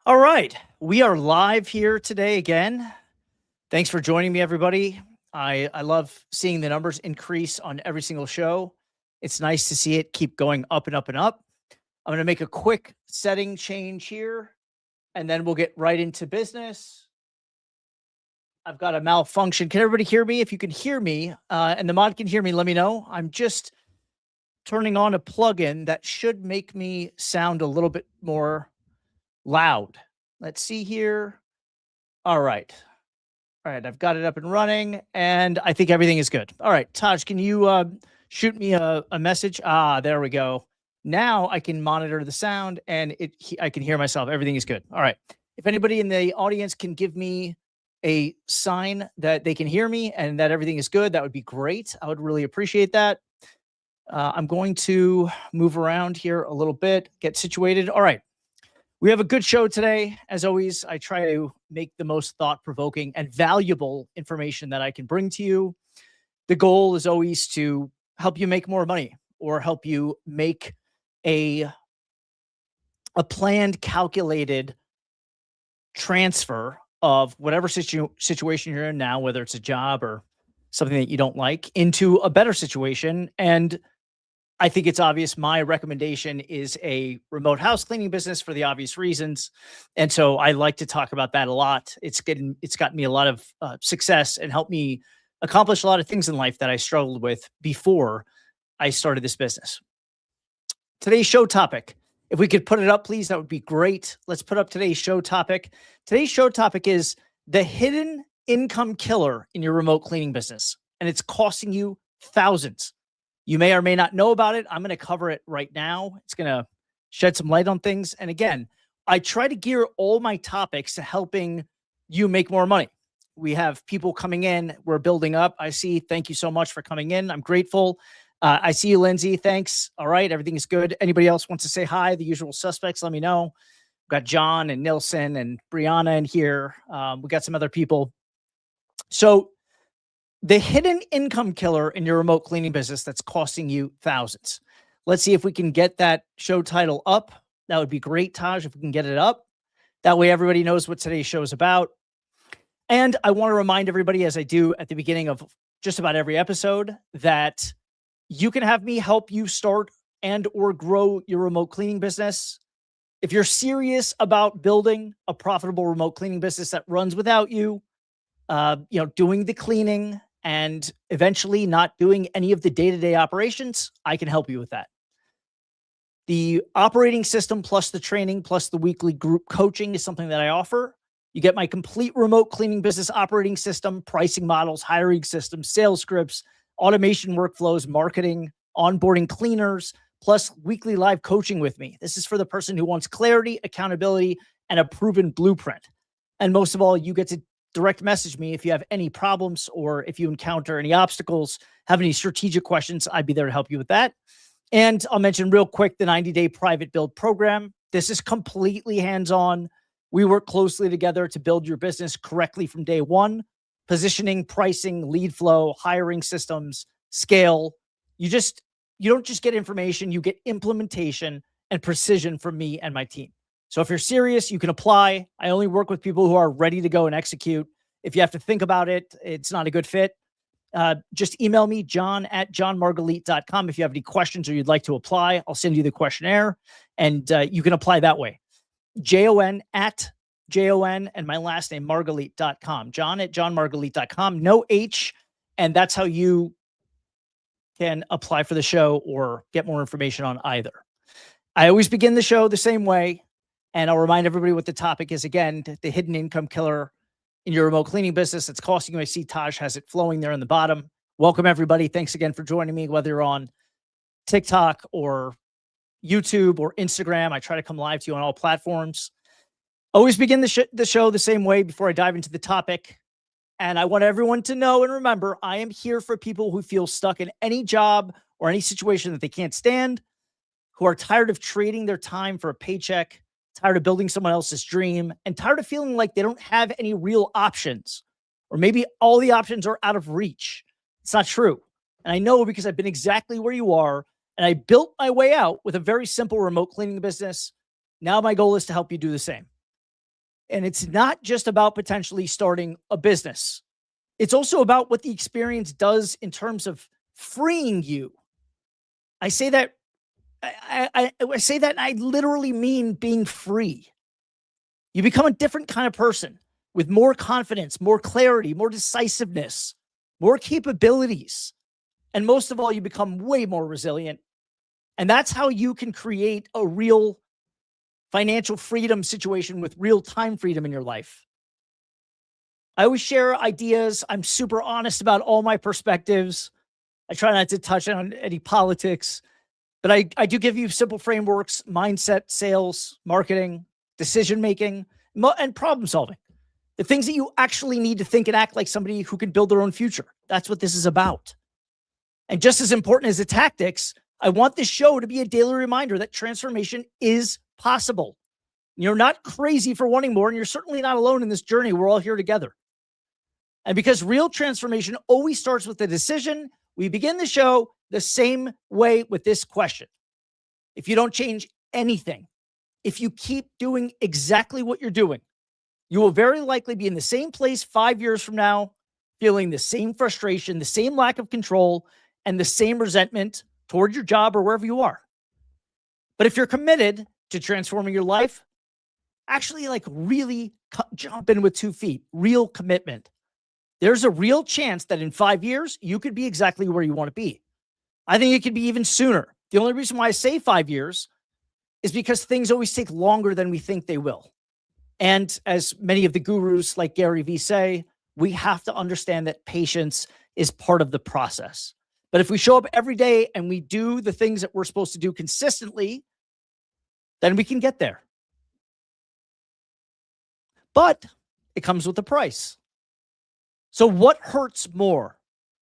All right. We are live here today again. Thanks for joining me, everybody. I love seeing the numbers increase on every single show. It's nice to see it keep going up and up and up. I'm going to make a quick setting change here, and then we'll get right into business. I've got a malfunction. Can everybody hear me? If you can hear me and the mod can hear me, let me know. I'm just turning on a plugin that should make me sound a little bit more loud. Let's see here. All right. All right. I've got it up and running, and I think everything is good. All right. Taj, can you shoot me a message? There we go. Now I can monitor the sound, and I can hear myself. Everything is good. All right. If anybody in the audience can give me a sign that they can hear me and that everything is good, that would be great. I would really appreciate that. I'm going to move around here a little bit, get situated. All right. We have a good show today. As always, I try to make the most thought-provoking and valuable information that I can bring to you. The goal is always to help you make more money or help you make a planned, calculated transfer of whatever situation you're in now, whether it's a job or something that you don't like, into a better situation. And I think it's obvious. My recommendation is a remote house cleaning business for the obvious reasons. And so I like to talk about that a lot. It's gotten me a lot of success and helped me accomplish a lot of things in life that I struggled with before I started this business. Today's show topic, if we could put it up, please, that would be great. Let's put up today's show topic. Today's show topic is the hidden income killer in your remote cleaning business. And it's costing you thousands. You may or may not know about it. I'm going to cover it right now. It's going to shed some light on things. And again, I try to gear all my topics to helping you make more money. We have people coming in. We're building up. I see. Thank you so much for coming in. I'm grateful. I see you, Lindsay. Thanks. All right. Everything is good. Anybody else wants to say hi? The usual suspects, let me know. We've got John and Nilsson and Brianna in here. We got some other people. So the hidden income killer in your remote cleaning business that's costing you thousands. Let's see if we can get that show title up. That would be great, Taj, if we can get it up. That way everybody knows what today's show is about. And I want to remind everybody, as I do at the beginning of just about every episode, that you can have me help you start and or grow your remote cleaning business. If you're serious about building a profitable remote cleaning business that runs without you, doing the cleaning and eventually not doing any of the day-to-day operations, I can help you with that. The operating system plus the training plus the weekly group coaching is something that I offer. You get my complete remote cleaning business operating system, pricing models, hiring systems, sales scripts, automation workflows, marketing, onboarding cleaners, plus weekly live coaching with me. This is for the person who wants clarity, accountability, and a proven blueprint. And most of all, you get to direct message me if you have any problems or if you encounter any obstacles, have any strategic questions. I'd be there to help you with that. And I'll mention real quick the 90-day private build program. This is completely hands-on. We work closely together to build your business correctly from day one. Positioning, pricing, lead flow, hiring systems, scale. You don't just get information, you get implementation and precision from me and my team. So if you're serious, you can apply. I only work with people who are ready to go and execute. If you have to think about it, it's not a good fit. Just email me, john@johnmargalit.com. If you have any questions or you'd like to apply, I'll send you the questionnaire and you can apply that way. JON and my last name, Margalit.com. John@johnmargalit.com. No H. And that's how you can apply for the show or get more information on either. I always begin the show the same way. And I'll remind everybody what the topic is again, the hidden income killer in your remote cleaning business that's costing you. I see Taj has it flowing there in the bottom. Welcome, everybody. Thanks again for joining me, whether you're on TikTok or YouTube or Instagram. I try to come live to you on all platforms. Always begin the show the same way before I dive into the topic. And I want everyone to know and remember, I am here for people who feel stuck in any job or any situation that they can't stand, who are tired of trading their time for a paycheck, tired of building someone else's dream, and tired of feeling like they don't have any real options, or maybe all the options are out of reach. It's not true. And I know because I've been exactly where you are, and I built my way out with a very simple remote cleaning business. Now my goal is to help you do the same. And it's not just about potentially starting a business. It's also about what the experience does in terms of freeing you. I say that I say that and I literally mean being free. You become a different kind of person with more confidence, more clarity, more decisiveness, more capabilities. And most of all, you become way more resilient. And that's how you can create a real financial freedom situation with real time freedom in your life. I always share ideas. I'm super honest about all my perspectives. I try not to touch on any politics, but I do give you simple frameworks, mindset, sales, marketing, decision-making, and problem solving. The things that you actually need to think and act like somebody who can build their own future. That's what this is about. And just as important as the tactics, I want this show to be a daily reminder that transformation is possible. You're not crazy for wanting more, and you're certainly not alone in this journey. We're all here together. And because real transformation always starts with a decision, we begin the show the same way with this question. If you don't change anything, if you keep doing exactly what you're doing, you will very likely be in the same place 5 years from now, feeling the same frustration, the same lack of control, and the same resentment toward your job or wherever you are. But if you're committed to transforming your life, actually like really jump in with 2 feet, real commitment, there's a real chance that in 5 years, you could be exactly where you want to be. I think it could be even sooner. The only reason why I say 5 years is because things always take longer than we think they will. And as many of the gurus like Gary Vee say, we have to understand that patience is part of the process. But if we show up every day and we do the things that we're supposed to do consistently, then we can get there. But it comes with a price. So what hurts more?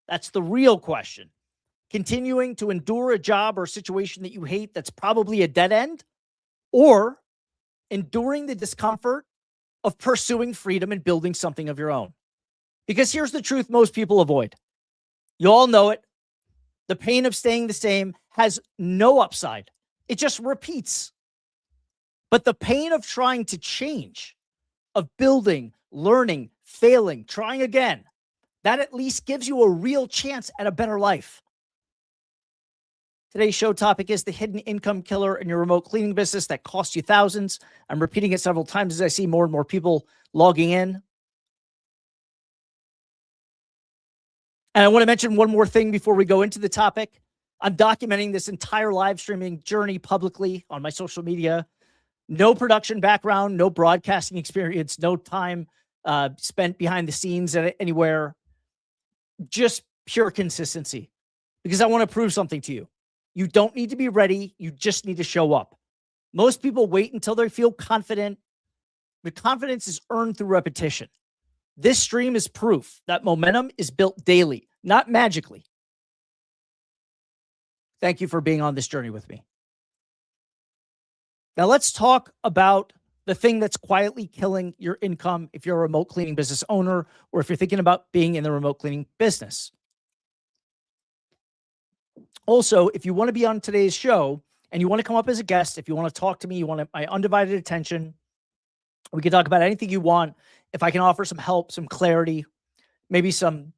That's the real question. Continuing to endure a job or situation that you hate that's probably a dead end, or enduring the discomfort of pursuing freedom and building something of your own. Because here's the truth most people avoid. You all know it. The pain of staying the same has no upside. It just repeats. But the pain of trying to change, of building, learning, failing, trying again, that at least gives you a real chance at a better life. Today's show topic is the hidden income killer in your remote cleaning business that costs you thousands. I'm repeating it several times as I see more and more people logging in. And I want to mention one more thing before we go into the topic. I'm documenting this entire live streaming journey publicly on my social media. No production background, no broadcasting experience, no time spent behind the scenes anywhere. Just pure consistency. Because I want to prove something to you. You don't need to be ready. You just need to show up. Most people wait until they feel confident. But confidence is earned through repetition. This stream is proof that momentum is built daily, not magically. Thank you for being on this journey with me. Now let's talk about the thing that's quietly killing your income if you're a remote cleaning business owner or if you're thinking about being in the remote cleaning business. Also, if you want to be on today's show and you want to come up as a guest, if you want to talk to me, you want my undivided attention, we can talk about anything you want. If I can offer some help, some clarity, maybe some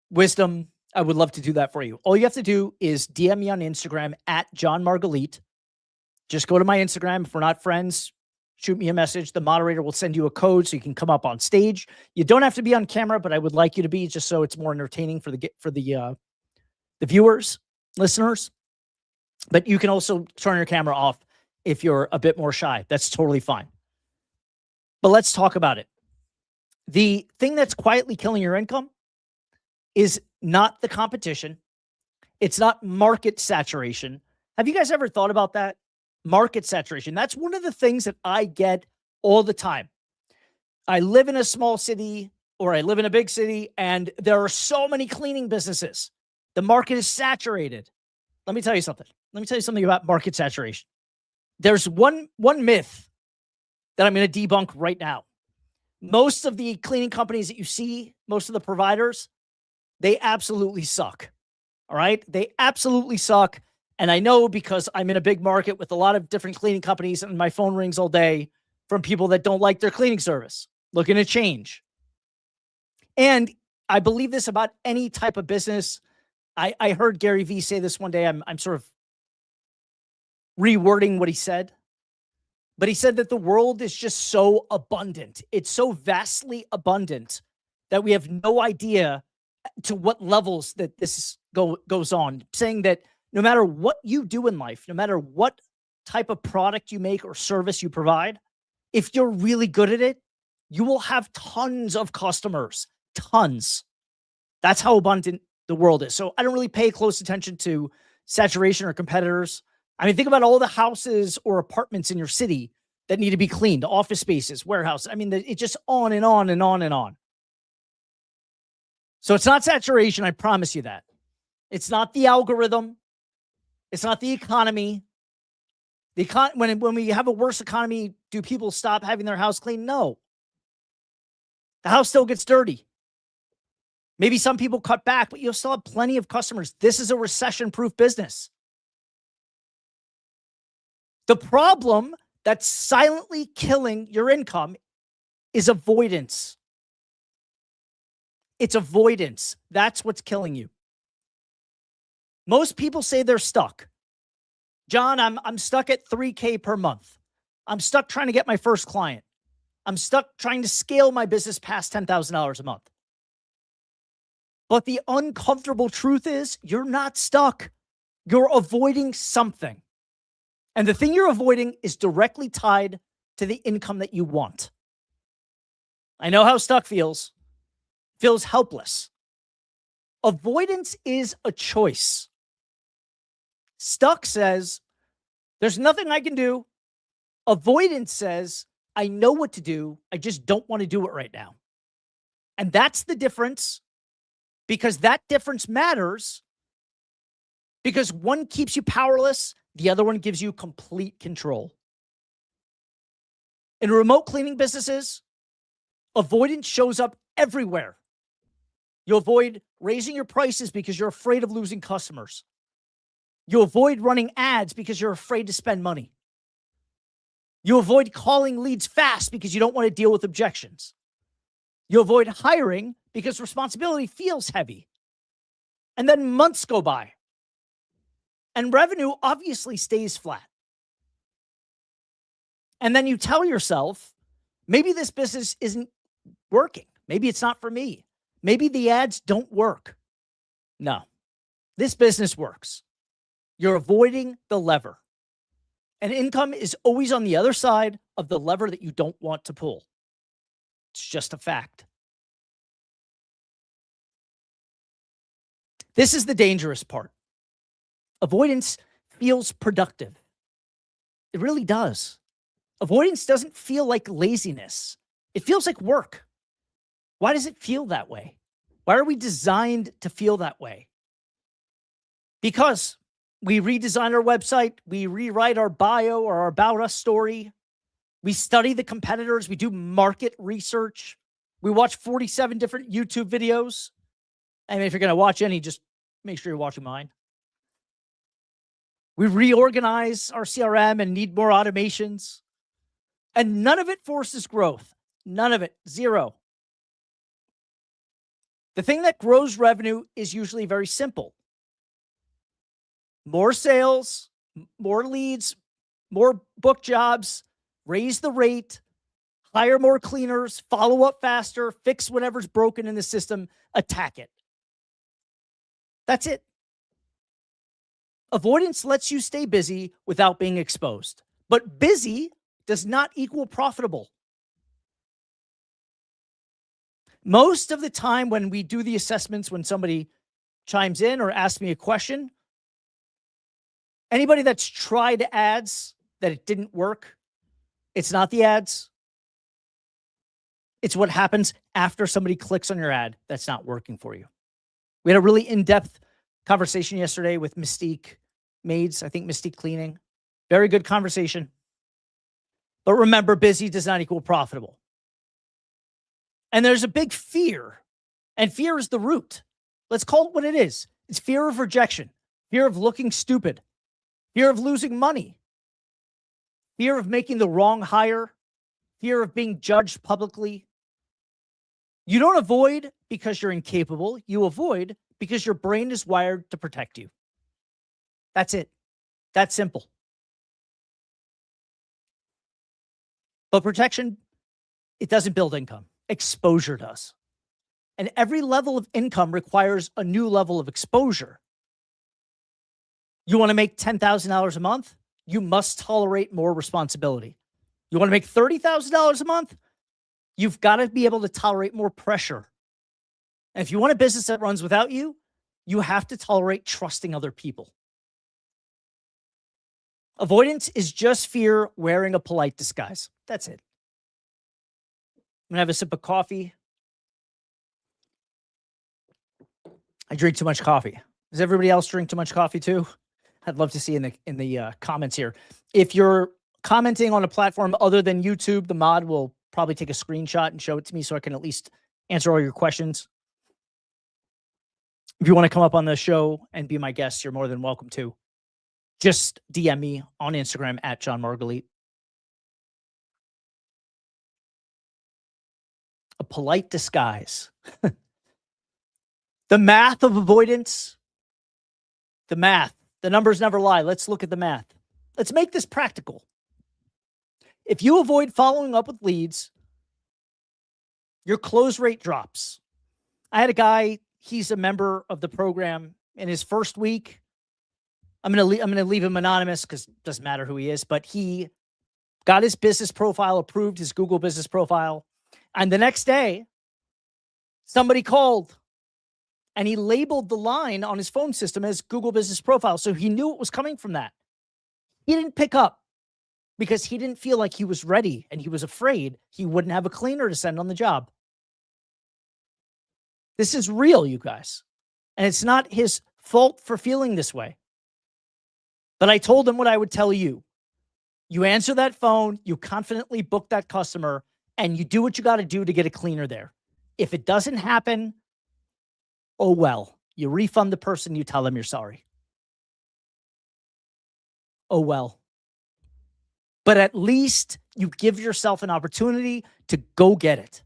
wisdom, I would love to do that for you. All you have to do is DM me on Instagram at John Margalit. Just go to my Instagram. If we're not friends, shoot me a message. The moderator will send you a code so you can come up on stage. You don't have to be on camera, but I would like you to be just so it's more entertaining for the viewers, listeners. But you can also turn your camera off if you're a bit more shy. That's totally fine. But let's talk about it. The thing that's quietly killing your income is not the competition. It's not market saturation. Have you guys ever thought about that? Market saturation. That's one of the things that I get all the time. I live in a small city or I live in a big city and there are so many cleaning businesses. The market is saturated. Let me tell you something. Let me tell you something about market saturation. There's one myth that I'm going to debunk right now. Most of the cleaning companies that you see, most of the providers, they absolutely suck. All right? They absolutely suck. And I know because I'm in a big market with a lot of different cleaning companies and my phone rings all day from people that don't like their cleaning service, looking to change. And I believe this about any type of business. I heard Gary Vee say this one day. I'm sort of rewording what he said. But he said that the world is just so abundant. It's so vastly abundant that we have no idea to what levels that this goes on. Saying that no matter what you do in life, no matter what type of product you make or service you provide, if you're really good at it, you will have tons of customers, tons. That's how abundant the world is. So I don't really pay close attention to saturation or competitors. I mean, think about all the houses or apartments in your city that need to be cleaned, office spaces, warehouses. I mean, it's just on and on and on and on. So it's not saturation, I promise you that. It's not the algorithm. It's not the economy. When we have a worse economy, do people stop having their house cleaned? No. The house still gets dirty. Maybe some people cut back, but you'll still have plenty of customers. This is a recession-proof business. The problem that's silently killing your income is avoidance. It's avoidance. That's what's killing you. Most people say they're stuck. John, I'm stuck at $3K per month. I'm stuck trying to get my first client. I'm stuck trying to scale my business past $10,000 a month. But the uncomfortable truth is you're not stuck. You're avoiding something. And the thing you're avoiding is directly tied to the income that you want. I know how stuck feels. Feels helpless. Avoidance is a choice. Stuck says, there's nothing I can do. Avoidance says, I know what to do. I just don't want to do it right now. And that's the difference, because that difference matters, because one keeps you powerless. The other one gives you complete control. In remote cleaning businesses, avoidance shows up everywhere. You avoid raising your prices because you're afraid of losing customers. You avoid running ads because you're afraid to spend money. You avoid calling leads fast because you don't want to deal with objections. You avoid hiring because responsibility feels heavy. And then months go by. And revenue obviously stays flat. And then you tell yourself, maybe this business isn't working. Maybe it's not for me. Maybe the ads don't work. No, this business works. You're avoiding the lever. And income is always on the other side of the lever that you don't want to pull. It's just a fact. This is the dangerous part. Avoidance feels productive. It really does. Avoidance doesn't feel like laziness. It feels like work. Why does it feel that way? Why are we designed to feel that way? Because we redesign our website, we rewrite our bio or our about us story, we study the competitors, we do market research, we watch 47 different YouTube videos. I mean, if you're going to watch any, just make sure you're watching mine. We reorganize our CRM and need more automations. And none of it forces growth. None of it. Zero. The thing that grows revenue is usually very simple. More sales, more leads, more book jobs, raise the rate, hire more cleaners, follow up faster, fix whatever's broken in the system, attack it. That's it. Avoidance lets you stay busy without being exposed. But busy does not equal profitable. Most of the time when we do the assessments, when somebody chimes in or asks me a question, anybody that's tried ads that it didn't work, it's not the ads. It's what happens after somebody clicks on your ad that's not working for you. We had a really in-depth conversation yesterday with Mystique Maids, I think Mystique Cleaning. Very good conversation. But remember, busy does not equal profitable. And there's a big fear, and fear is the root. Let's call it what it is. It's fear of rejection, fear of looking stupid, fear of losing money, fear of making the wrong hire, fear of being judged publicly. You don't avoid because you're incapable. You avoid because your brain is wired to protect you. That's it. That's simple. But protection, it doesn't build income. Exposure does. And every level of income requires a new level of exposure. You want to make $10,000 a month? You must tolerate more responsibility. You want to make $30,000 a month? You've got to be able to tolerate more pressure. And if you want a business that runs without you, you have to tolerate trusting other people. Avoidance is just fear wearing a polite disguise. That's it. I'm going to have a sip of coffee. I drink too much coffee. Does everybody else drink too much coffee too? I'd love to see in the comments here. If you're commenting on a platform other than YouTube, the mod will probably take a screenshot and show it to me so I can at least answer all your questions. If you want to come up on the show and be my guest, you're more than welcome to. Just DM me on Instagram at John Margalit. A polite disguise. The math of avoidance. The math. The numbers never lie. Let's look at the math. Let's make this practical. If you avoid following up with leads, your close rate drops. I had a guy, he's a member of the program. In his first week, I'm gonna leave him anonymous because it doesn't matter who he is, but he got his business profile approved, his Google business profile. And the next day, somebody called and he labeled the line on his phone system as Google business profile. So he knew it was coming from that. He didn't pick up because he didn't feel like he was ready and he was afraid he wouldn't have a cleaner to send on the job. This is real, you guys. And it's not his fault for feeling this way. But I told him what I would tell you. You answer that phone, you confidently book that customer, and you do what you got to do to get a cleaner there. If it doesn't happen, oh well. You refund the person, you tell them you're sorry. Oh well. But at least you give yourself an opportunity to go get it.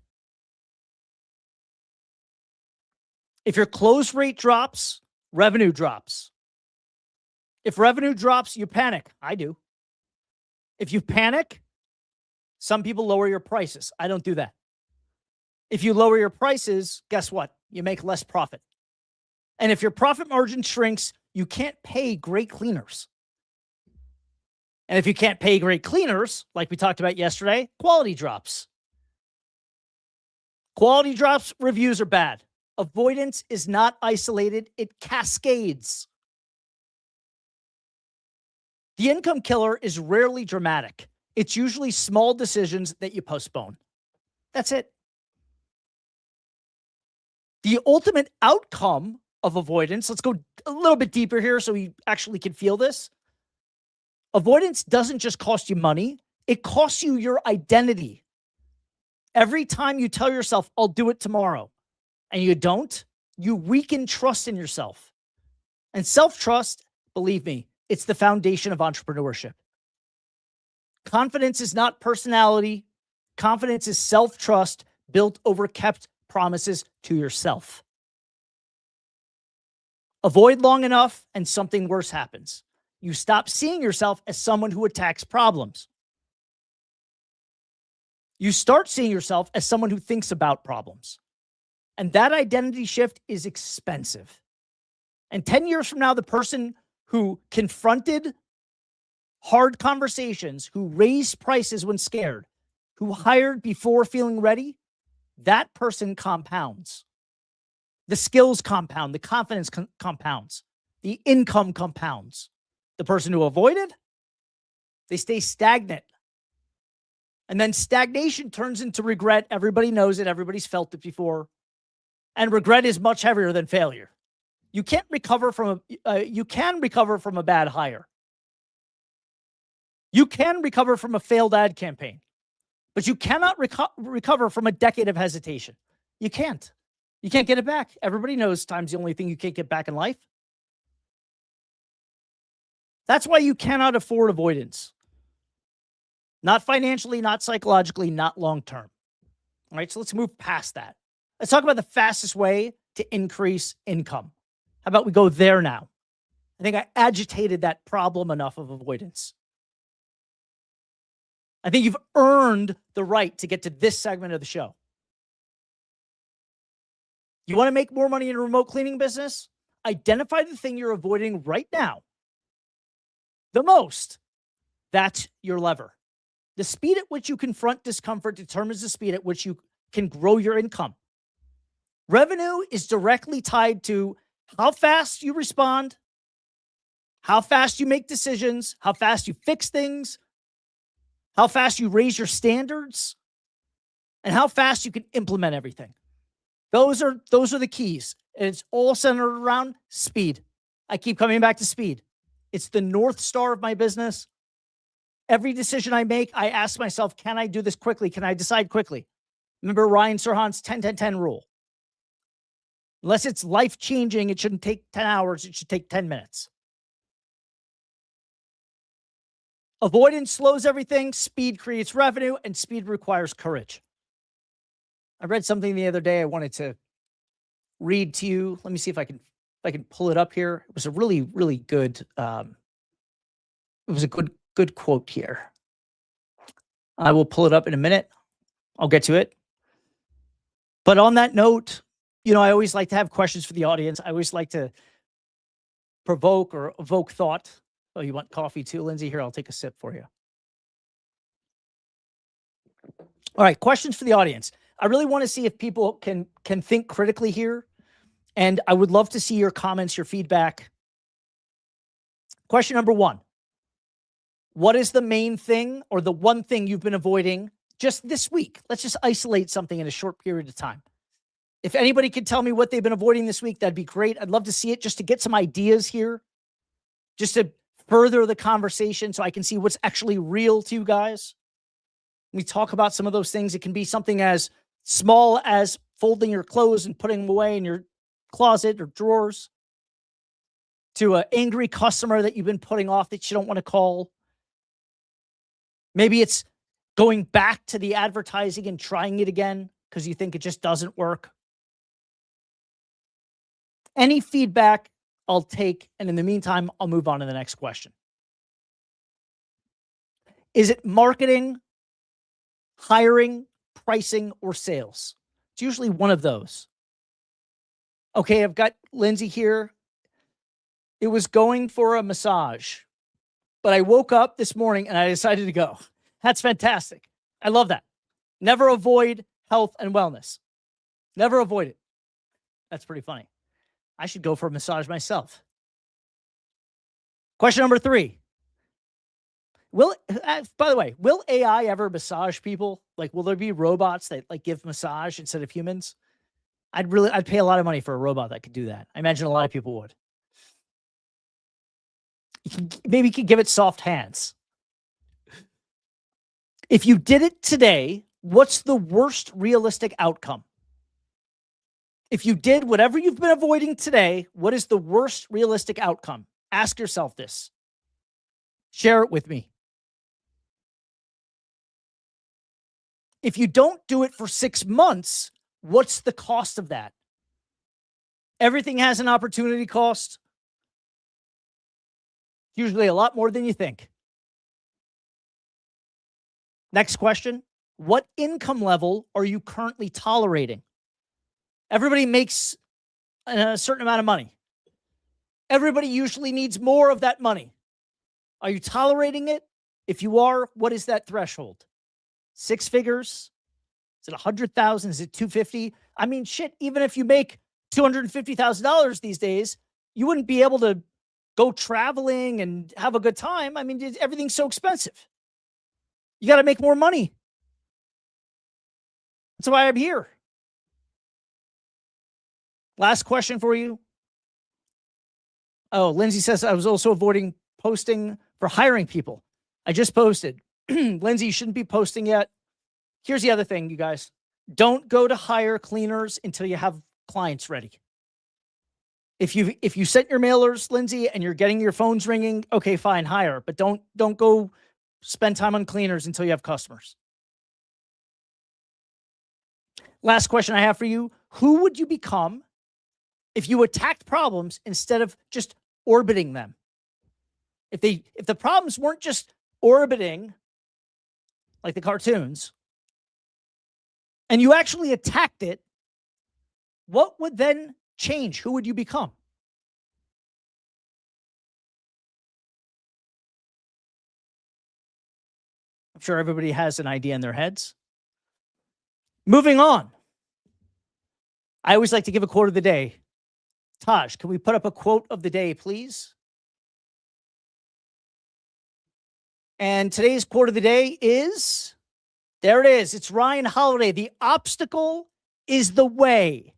If your close rate drops, revenue drops. If revenue drops, you panic. I do. If you panic, some people lower your prices. I don't do that. If you lower your prices, guess what? You make less profit. And if your profit margin shrinks, you can't pay great cleaners. And if you can't pay great cleaners, like we talked about yesterday, quality drops. Quality drops, reviews are bad. Avoidance is not isolated, it cascades. The income killer is rarely dramatic. It's usually small decisions that you postpone. That's it. The ultimate outcome of avoidance, let's go a little bit deeper here so you actually can feel this. Avoidance doesn't just cost you money, it costs you your identity. Every time you tell yourself, I'll do it tomorrow, and you don't, you weaken trust in yourself. And self-trust, believe me, it's the foundation of entrepreneurship. Confidence is not personality. Confidence is self-trust built over kept promises to yourself. Avoid long enough and something worse happens. You stop seeing yourself as someone who attacks problems. You start seeing yourself as someone who thinks about problems. And that identity shift is expensive. And 10 years from now, the person who confronted hard conversations, who raised prices when scared, who hired before feeling ready, that person compounds. The skills compound, the confidence compounds, the income compounds. The person who avoided, they stay stagnant. And then stagnation turns into regret. Everybody knows it. Everybody's felt it before. And regret is much heavier than failure. You can't recover from you can recover from a bad hire. You can recover from a failed ad campaign, but you cannot recover from a decade of hesitation. You can't. You can't get it back. Everybody knows time's the only thing you can't get back in life. That's why you cannot afford avoidance. Not financially, not psychologically, not long-term. All right, so let's move past that. Let's talk about the fastest way to increase income. How about we go there now? I think I agitated that problem enough of avoidance. I think you've earned the right to get to this segment of the show. You want to make more money in a remote cleaning business? Identify the thing you're avoiding right now the most. That's your lever. The speed at which you confront discomfort determines the speed at which you can grow your income. Revenue is directly tied to how fast you respond, how fast you make decisions, how fast you fix things, how fast you raise your standards, and how fast you can implement everything. Those are the keys. And it's all centered around speed. I keep coming back to speed. It's the North Star of my business. Every decision I make, I ask myself, can I do this quickly? Can I decide quickly? Remember Ryan Serhan's 10-10-10 rule. Unless it's life-changing, it shouldn't take 10 hours. It should take 10 minutes. Avoidance slows everything. Speed creates revenue, and speed requires courage. I read something the other day I wanted to read to you. Let me see if I can pull it up here. It was a really, really good it was a good quote here. I will pull it up in a minute. I'll get to it. But on that note, I always like to have questions for the audience. I always like to provoke or evoke thought. Oh, you want coffee too, Lindsay? Here, I'll take a sip for you. All right, questions for the audience. I really want to see if people can think critically here. And I would love to see your comments, your feedback. Question number 1. What is the main thing or the one thing you've been avoiding just this week? Let's just isolate something in a short period of time. If anybody could tell me what they've been avoiding this week, that'd be great. I'd love to see it just to get some ideas here, just to further the conversation so I can see what's actually real to you guys. We talk about some of those things. It can be something as small as folding your clothes and putting them away in your closet or drawers, to an angry customer that you've been putting off that you don't want to call. Maybe it's going back to the advertising and trying it again because you think it just doesn't work. Any feedback I'll take, and in the meantime, I'll move on to the next question. Is it marketing, hiring, pricing, or sales? It's usually one of those. Okay, I've got Lindsay here. It was going for a massage, but I woke up this morning and I decided to go. That's fantastic. I love that. Never avoid health and wellness. Never avoid it. That's pretty funny. I should go for a massage myself. Question number 3. By the way, will AI ever massage people? Like, will there be robots that give massage instead of humans? I'd pay a lot of money for a robot that could do that. I imagine a lot of people would. Maybe you could give it soft hands. If you did it today, what's the worst realistic outcome? If you did whatever you've been avoiding today, what is the worst realistic outcome? Ask yourself this. Share it with me. If you don't do it for 6 months, what's the cost of that? Everything has an opportunity cost. Usually a lot more than you think. Next question. What income level are you currently tolerating? Everybody makes a certain amount of money. Everybody usually needs more of that money. Are you tolerating it? If you are, what is that threshold? 6 figures? Is it 100,000? Is it 250? I mean, shit, even if you make $250,000 these days, you wouldn't be able to go traveling and have a good time. I mean, everything's so expensive. You got to make more money. That's why I'm here. Last question for you. Oh, Lindsay says I was also avoiding posting for hiring people. I just posted. Lindsay, you shouldn't be posting yet. Here's the other thing, you guys. Don't go to hire cleaners until you have clients ready. If you sent your mailers, Lindsay, and you're getting your phones ringing, okay, fine, hire. But don't go spend time on cleaners until you have customers. Last question I have for you. Who would you become if you attacked problems instead of just orbiting them? If the problems weren't just orbiting like the cartoons, and you actually attacked it, what would then change? Who would you become? I'm sure everybody has an idea in their heads. Moving on. I always like to give a quote of the day. Taj, can we put up a quote of the day, please? And today's quote of the day is, there it is. It's Ryan Holiday. The obstacle is the way.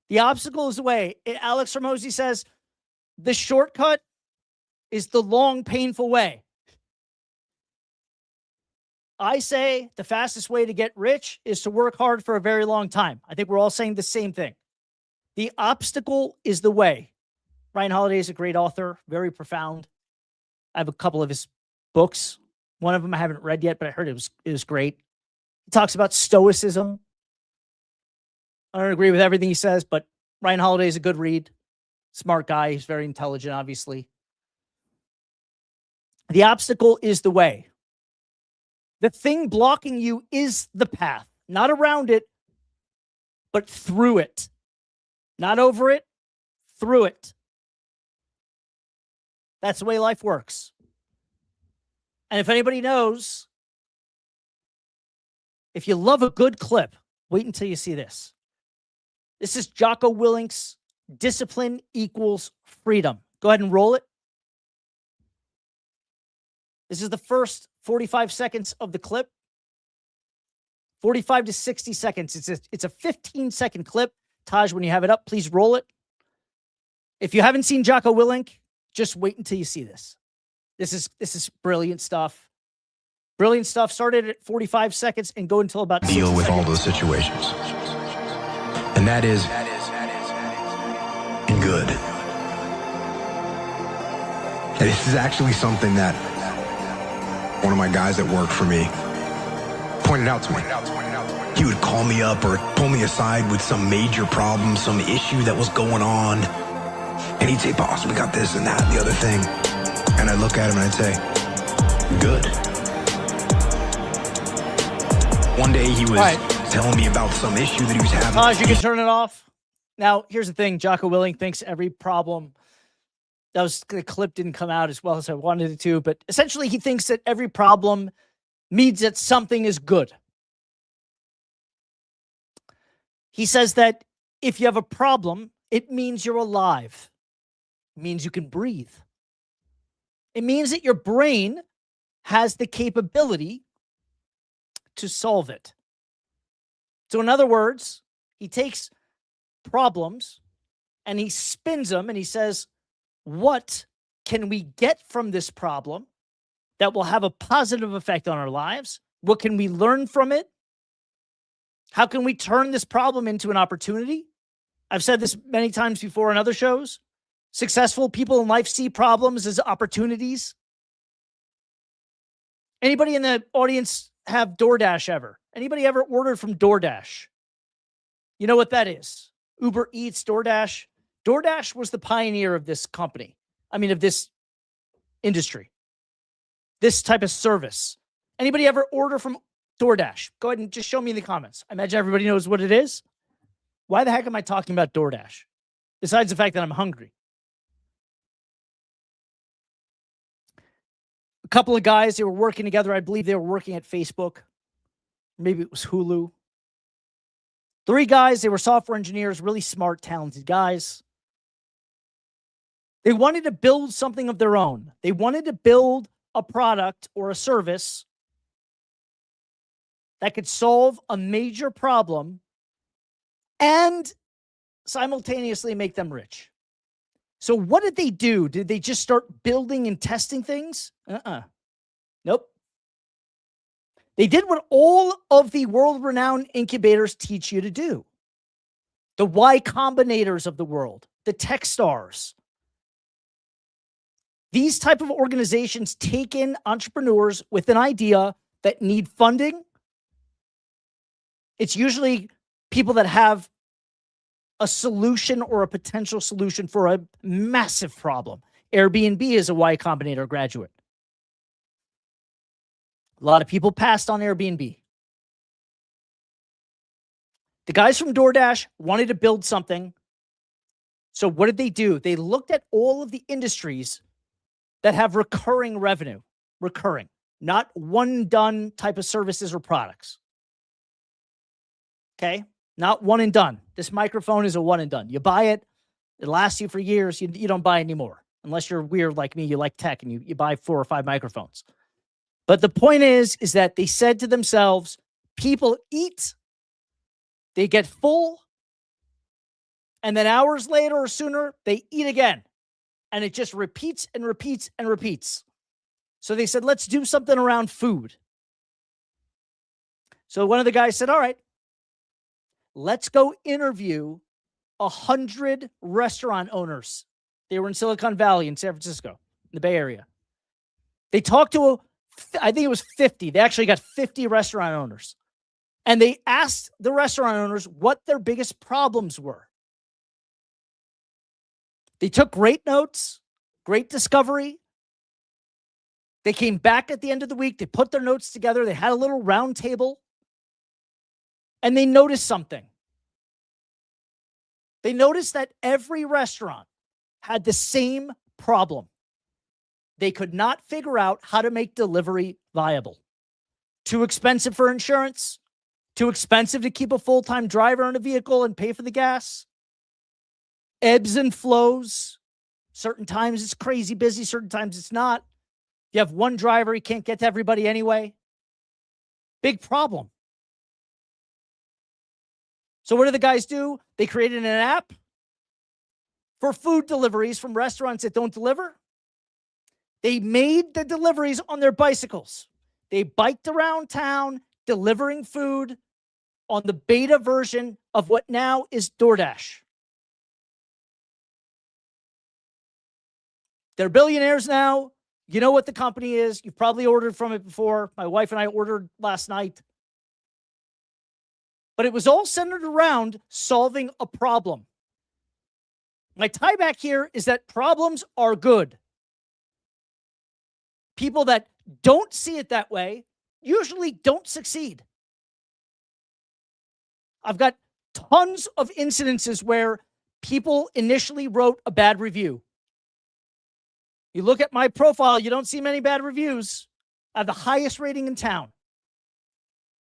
The obstacle is the way. Alex Hormozi says, the shortcut is the long, painful way. I say the fastest way to get rich is to work hard for a very long time. I think we're all saying the same thing. The obstacle is the way. Ryan Holiday is a great author, very profound. I have a couple of his books. One of them I haven't read yet, but I heard it was great. He talks about stoicism. I don't agree with everything he says, but Ryan Holiday is a good read. Smart guy. He's very intelligent, obviously. The obstacle is the way. The thing blocking you is the path, not around it, but through it. Not over it, through it. That's the way life works. And if anybody knows, if you love a good clip, wait until you see this. This is Jocko Willink's Discipline Equals Freedom. Go ahead and roll it. This is the first 45 seconds of the clip. 45 to 60 seconds. It's a 15-second clip. Taj, when you have it up, please roll it. If you haven't seen Jocko Willink, just wait until you see this. This is brilliant stuff. Brilliant stuff. Started at 45 seconds and go until about 60 deal with seconds. all those situations. And that is in good. And this is actually something that one of my guys that worked for me pointed out to me. He would call me up or pull me aside with some major problem, some issue that was going on. And he'd say, boss, we got this and that and the other thing. And I'd look at him and I'd say, good. One day he was telling me about some issue that he was having. Taj, you can turn it off. Now, here's the thing. Jocko Willink thinks every problem, the clip didn't come out as well as I wanted it to, but essentially he thinks that every problem means that something is good. He says that if you have a problem, it means you're alive. It means you can breathe. It means that your brain has the capability to solve it. So in other words, he takes problems and he spins them and he says, what can we get from this problem that will have a positive effect on our lives? What can we learn from it? How can we turn this problem into an opportunity? I've said this many times before on other shows. Successful people in life see problems as opportunities. Anybody in the audience have DoorDash ever? Anybody ever ordered from DoorDash? You know what that is? Uber Eats, DoorDash. DoorDash was the pioneer of this company. I mean, of this industry. This type of service. Anybody ever order from DoorDash? Go ahead and just show me in the comments. I imagine everybody knows what it is. Why the heck am I talking about DoorDash? Besides the fact that I'm hungry. A couple of guys, they were working together. I believe they were working at Facebook. Maybe it was Hulu. 3 guys, they were software engineers, really smart, talented guys. They wanted to build something of their own. They wanted to build a product or a service that could solve a major problem and simultaneously make them rich. So what did they do? Did they just start building and testing things? Nope. They did what all of the world-renowned incubators teach you to do. The Y Combinators of the world, the Techstars. These type of organizations take in entrepreneurs with an idea that need funding. It's usually people that have a solution or a potential solution for a massive problem. Airbnb is a Y Combinator graduate. A lot of people passed on Airbnb. The guys from DoorDash wanted to build something. So what did they do? They looked at all of the industries that have recurring revenue, recurring, not one done type of services or products. Okay? Not one and done. This microphone is a one and done. You buy it, it lasts you for years. You don't buy anymore. Unless you're weird like me, you like tech and you buy 4 or 5 microphones. But the point is that they said to themselves, people eat, they get full, and then hours later or sooner, they eat again. And it just repeats and repeats and repeats. So they said, let's do something around food. So one of the guys said, all right, let's go interview 100 restaurant owners. They were in Silicon Valley in San Francisco, in the Bay Area. They talked to, I think it was 50. They actually got 50 restaurant owners. And they asked the restaurant owners what their biggest problems were. They took great notes, great discovery. They came back at the end of the week. They put their notes together. They had a little round table. And they noticed something. They noticed that every restaurant had the same problem. They could not figure out how to make delivery viable. Too expensive for insurance. Too expensive to keep a full-time driver in a vehicle and pay for the gas. Ebbs and flows. Certain times it's crazy busy. Certain times it's not. You have one driver. He can't get to everybody anyway. Big problem. So what do the guys do? They created an app for food deliveries from restaurants that don't deliver. They made the deliveries on their bicycles. They biked around town delivering food on the beta version of what now is DoorDash. They're billionaires now. You know what the company is. You've probably ordered from it before. My wife and I ordered last night. But it was all centered around solving a problem. My tie back here is that problems are good. People that don't see it that way usually don't succeed. I've got tons of incidences where people initially wrote a bad review. You look at my profile, you don't see many bad reviews. I have the highest rating in town.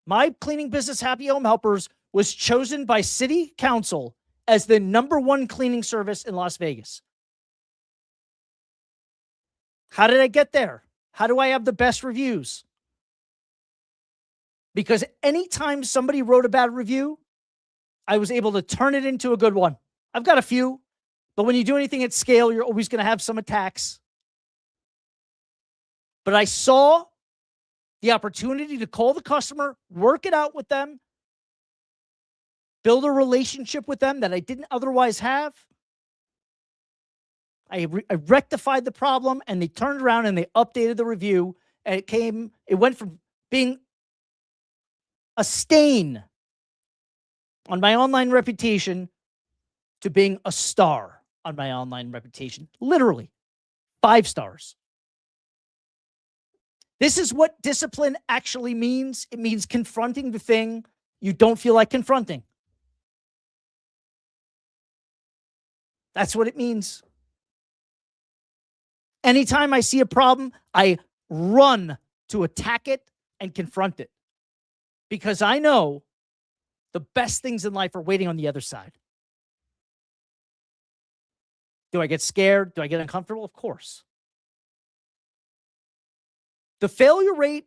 My cleaning business, Happy Home Helpers, was chosen by City Council as the #1 cleaning service in Las Vegas. How did I get there? How do I have the best reviews? Because anytime somebody wrote a bad review, I was able to turn it into a good one. I've got a few, but when you do anything at scale, you're always going to have some attacks. But I saw the opportunity to call the customer, work it out with them, build a relationship with them that I didn't otherwise have. I rectified the problem, and they turned around and they updated the review, and it went from being a stain on my online reputation to being a star on my online reputation. Literally 5 stars. This is what discipline actually means. It means confronting the thing you don't feel like confronting. That's what it means. Anytime I see a problem, I run to attack it and confront it. Because I know the best things in life are waiting on the other side. Do I get scared? Do I get uncomfortable? Of course. The failure rate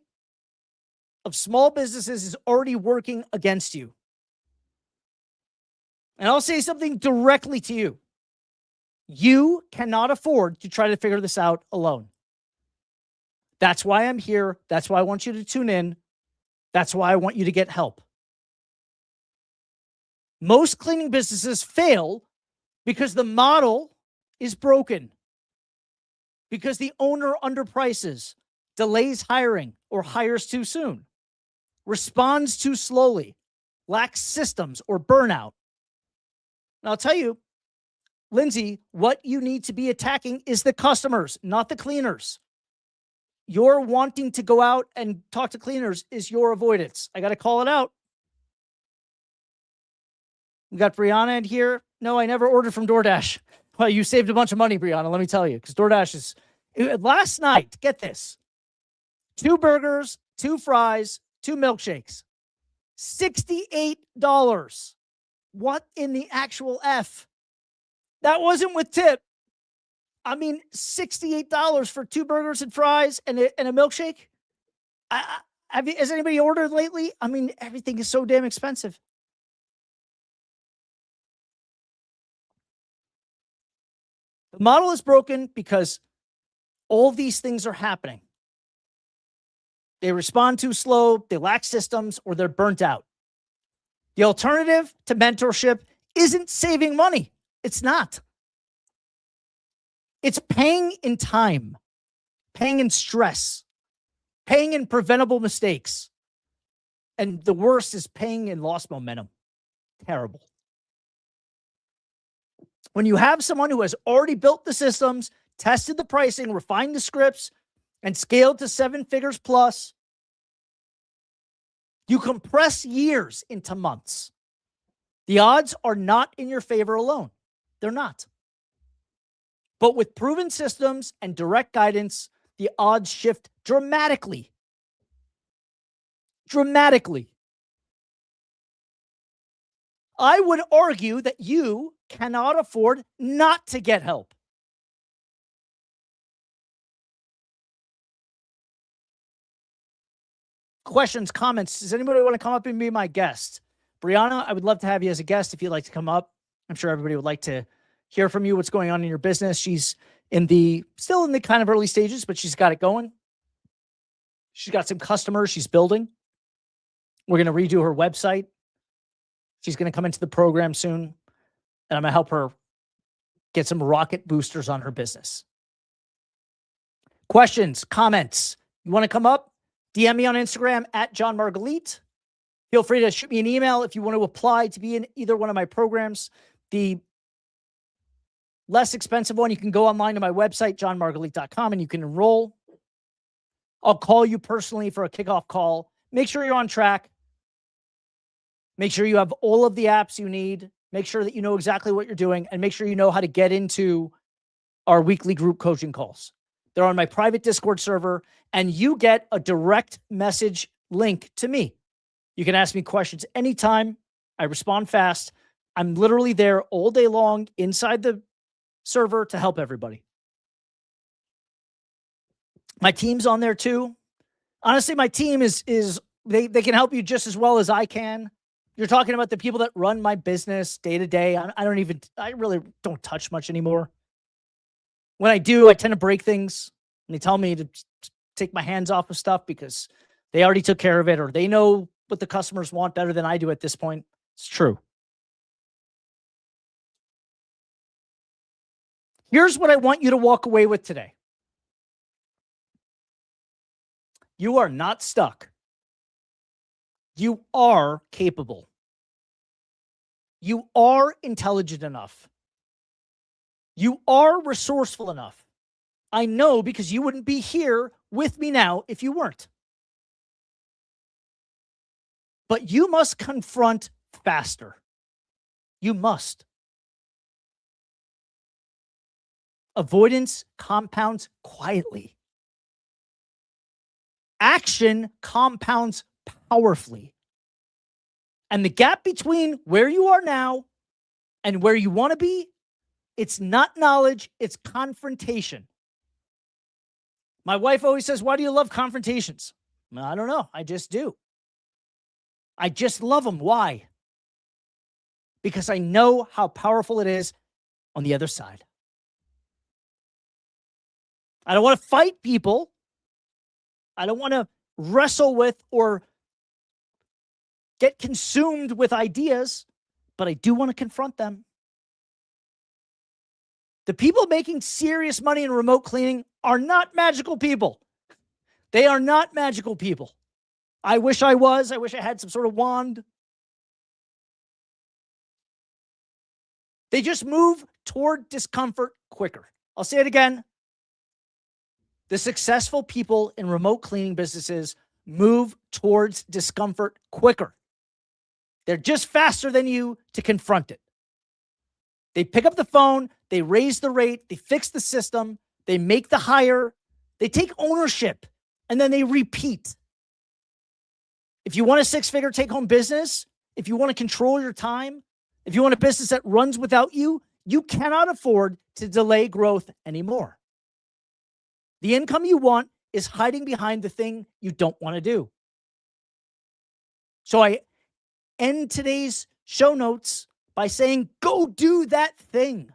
of small businesses is already working against you. And I'll say something directly to you. You cannot afford to try to figure this out alone. That's why I'm here. That's why I want you to tune in. That's why I want you to get help. Most cleaning businesses fail because the model is broken. because the owner underprices, delays hiring, or hires too soon, responds too slowly, lacks systems, or burnout. And I'll tell you, Lindsay, what you need to be attacking is the customers, not the cleaners. Your wanting to go out and talk to cleaners is your avoidance. I got to call it out. We got Brianna in here. No, I never ordered from DoorDash. Well, you saved a bunch of money, Brianna, let me tell you, because DoorDash is... Last night, get this, 2 burgers, 2 fries, 2 milkshakes, $68. What in the actual F? That wasn't with tip. I mean, $68 for 2 burgers and fries and a milkshake? Has anybody ordered lately? I mean, everything is so damn expensive. The model is broken because all these things are happening. They respond too slow, they lack systems, or they're burnt out. The alternative to mentorship isn't saving money. It's not. It's paying in time, paying in stress, paying in preventable mistakes. And the worst is paying in lost momentum. Terrible. When you have someone who has already built the systems, tested the pricing, refined the scripts, and scaled to 7 figures plus, you compress years into months. The odds are not in your favor alone. They're not. But with proven systems and direct guidance, the odds shift dramatically. Dramatically. I would argue that you cannot afford not to get help. Questions, comments? Does anybody want to come up and be my guest? Brianna, I would love to have you as a guest if you'd like to come up. I'm sure everybody would like to hear from you, what's going on in your business. She's still in the kind of early stages, but she's got it going. She's got some customers she's building. We're going to redo her website. She's going to come into the program soon, and I'm going to help her get some rocket boosters on her business. Questions, comments? You want to come up? DM me on Instagram at John Margalit. Feel free to shoot me an email if you want to apply to be in either one of my programs. The less expensive one, you can go online to my website, johnmargalit.com, and you can enroll. I'll call you personally for a kickoff call. Make sure you're on track. Make sure you have all of the apps you need. Make sure that you know exactly what you're doing, and make sure you know how to get into our weekly group coaching calls. They're on my private Discord server, and you get a direct message link to me. You can ask me questions anytime. I respond fast. I'm literally there all day long inside the server to help everybody. My team's on there too. Honestly, my team is they can help you just as well as I can. You're talking about the people that run my business day to day. I really don't touch much anymore. When I do, I tend to break things, and they tell me to take my hands off of stuff because they already took care of it, or they know what the customers want better than I do at this point. It's true. Here's what I want you to walk away with today. You are not stuck. You are capable. You are intelligent enough. You are resourceful enough. I know because you wouldn't be here with me now if you weren't. But you must confront faster. You must. Avoidance compounds quietly. Action compounds powerfully. And the gap between where you are now and where you want to be, it's not knowledge, it's confrontation. My wife always says, "Why do you love confrontations?" I don't know. I just do. I just love them. Why? Because I know how powerful it is on the other side. I don't want to fight people. I don't want to wrestle with or get consumed with ideas, but I do want to confront them. The people making serious money in remote cleaning are not magical people. They are not magical people. I wish I was. I wish I had some sort of wand. They just move toward discomfort quicker. I'll say it again. The successful people in remote cleaning businesses move towards discomfort quicker. They're just faster than you to confront it. They pick up the phone, they raise the rate, they fix the system, they make the hire, they take ownership, and then they repeat. If you want a six-figure take-home business, if you want to control your time, if you want a business that runs without you, you cannot afford to delay growth anymore. The income you want is hiding behind the thing you don't want to do. So I end today's show notes by saying, go do that thing.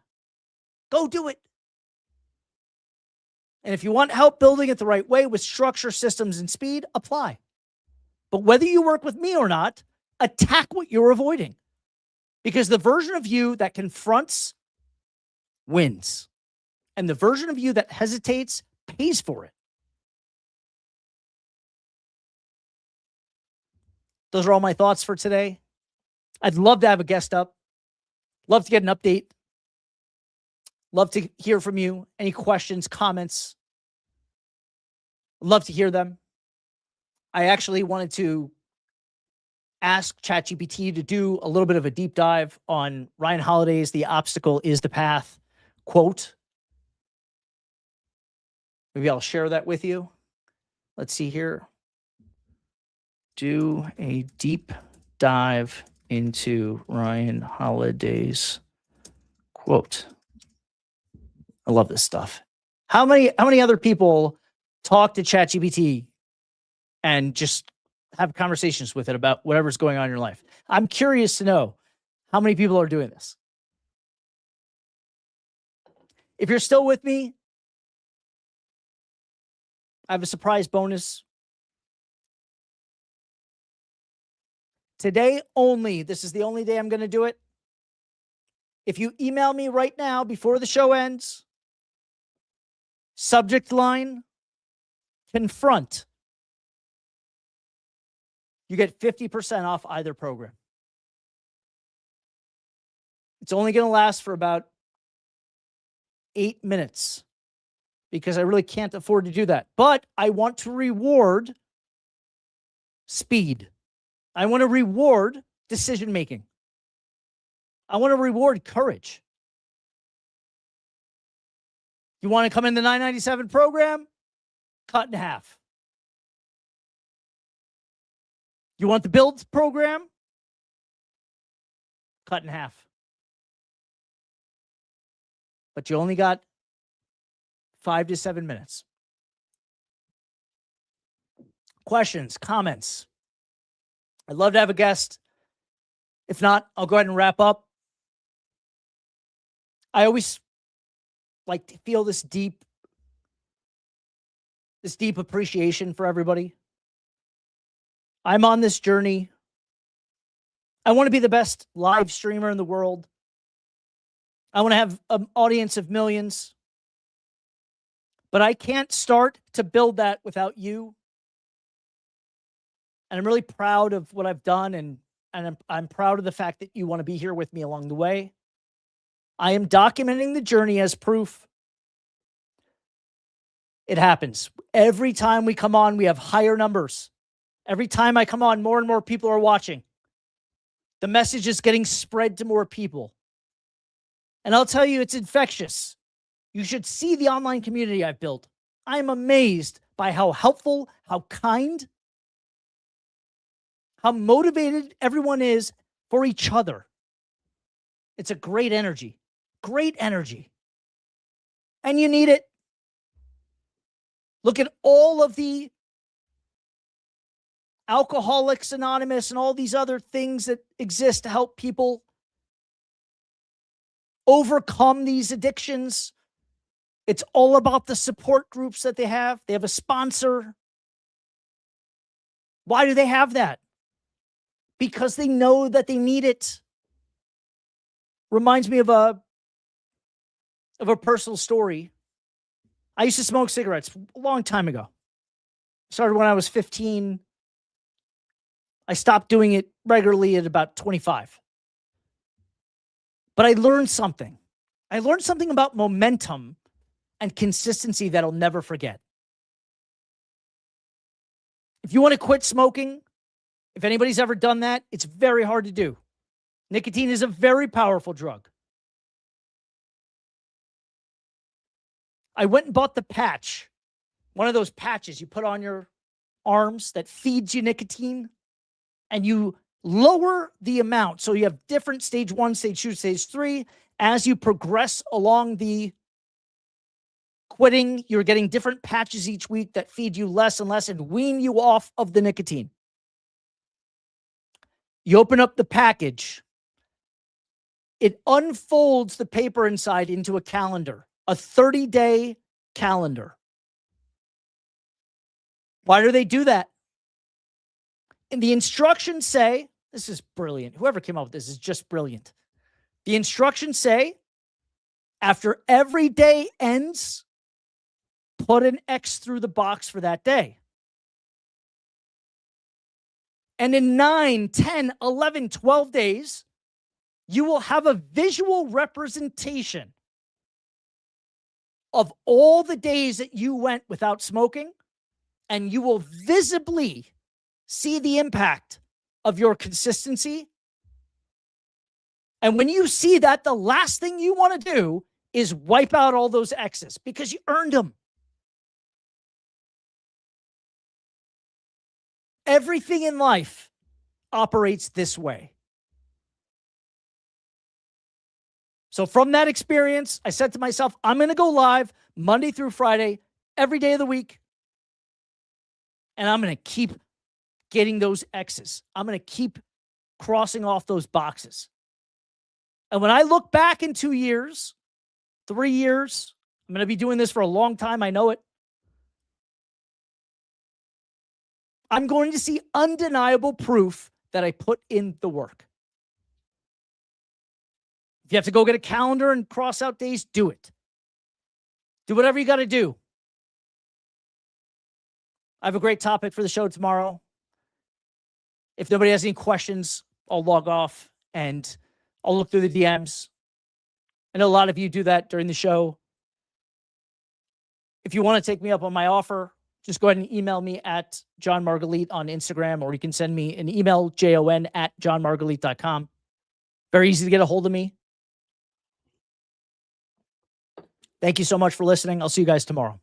Go do it. And if you want help building it the right way with structure, systems, and speed, apply. But whether you work with me or not, attack what you're avoiding. Because the version of you that confronts wins. And the version of you that hesitates pays for it. Those are all my thoughts for today. I'd love to have a guest up. Love to get an update. Love to hear from you. Any questions, comments? Love to hear them. I actually wanted to ask ChatGPT to do a little bit of a deep dive on Ryan Holiday's "The Obstacle is the Path" quote. Maybe I'll share that with you. Let's see here. Do a deep dive into Ryan Holiday's quote. I love this stuff. How many other people talk to ChatGPT and just have conversations with it about whatever's going on in your life? I'm curious to know how many people are doing this. If you're still with me, I have a surprise bonus. Today only, this is the only day I'm going to do it. If you email me right now before the show ends, subject line, confront, you get 50% off either program. It's only going to last for about 8 minutes because I really can't afford to do that. But I want to reward speed. I want to reward decision making. I want to reward courage. You want to come in the $997 program? Cut in half. You want the build program? Cut in half. But you only got 5 to 7 minutes. Questions, comments? I'd love to have a guest. If not, I'll go ahead and wrap up. I always like to feel this deep appreciation for everybody. I'm on this journey. I want to be the best live streamer in the world. I want to have an audience of millions. But I can't start to build that without you. And I'm really proud of what I've done, and I'm proud of the fact that you want to be here with me along the way. I am documenting the journey as proof. It happens. Every time we come on, we have higher numbers. Every time I come on, more and more people are watching. The message is getting spread to more people. And I'll tell you, it's infectious. You should see the online community I've built. I'm amazed by how helpful, how kind, how motivated everyone is for each other. It's a great energy. Great energy. And you need it. Look at all of the Alcoholics Anonymous and all these other things that exist to help people overcome these addictions. It's all about the support groups that they have. They have a sponsor. Why do they have that? Because they know that they need it. Reminds me of a of a personal story. I used to smoke cigarettes a long time ago. Started when I was 15. I stopped doing it regularly at about 25. But I learned something. I learned something about momentum and consistency that I'll never forget. If you want to quit smoking, if anybody's ever done that, it's very hard to do. Nicotine is a very powerful drug. I went and bought the patch, one of those patches you put on your arms that feeds you nicotine, and you lower the amount. So you have different stage 1, stage 2, stage 3. As you progress along the quitting, you're getting different patches each week that feed you less and less and wean you off of the nicotine. You open up the package. It unfolds the paper inside into a calendar, a 30-day calendar. Why do they do that? And the instructions say, this is brilliant. Whoever came up with this is just brilliant. The instructions say, after every day ends, put an X through the box for that day. And in 9, 10, 11, 12 days, you will have a visual representation of all the days that you went without smoking, and you will visibly see the impact of your consistency. And when you see that, the last thing you want to do is wipe out all those X's because you earned them. Everything in life operates this way. So from that experience, I said to myself, I'm going to go live Monday through Friday, every day of the week. And I'm going to keep getting those X's. I'm going to keep crossing off those boxes. And when I look back in 2 years, 3 years, I'm going to be doing this for a long time. I know it. I'm going to see undeniable proof that I put in the work. If you have to go get a calendar and cross out days, do it. Do whatever you got to do. I have a great topic for the show tomorrow. If nobody has any questions, I'll log off and I'll look through the DMs. I know a lot of you do that during the show. If you want to take me up on my offer, just go ahead and email me at John Margalit on Instagram, or you can send me an email, jon@johnmargalit.com. Very easy to get a hold of me. Thank you so much for listening. I'll see you guys tomorrow.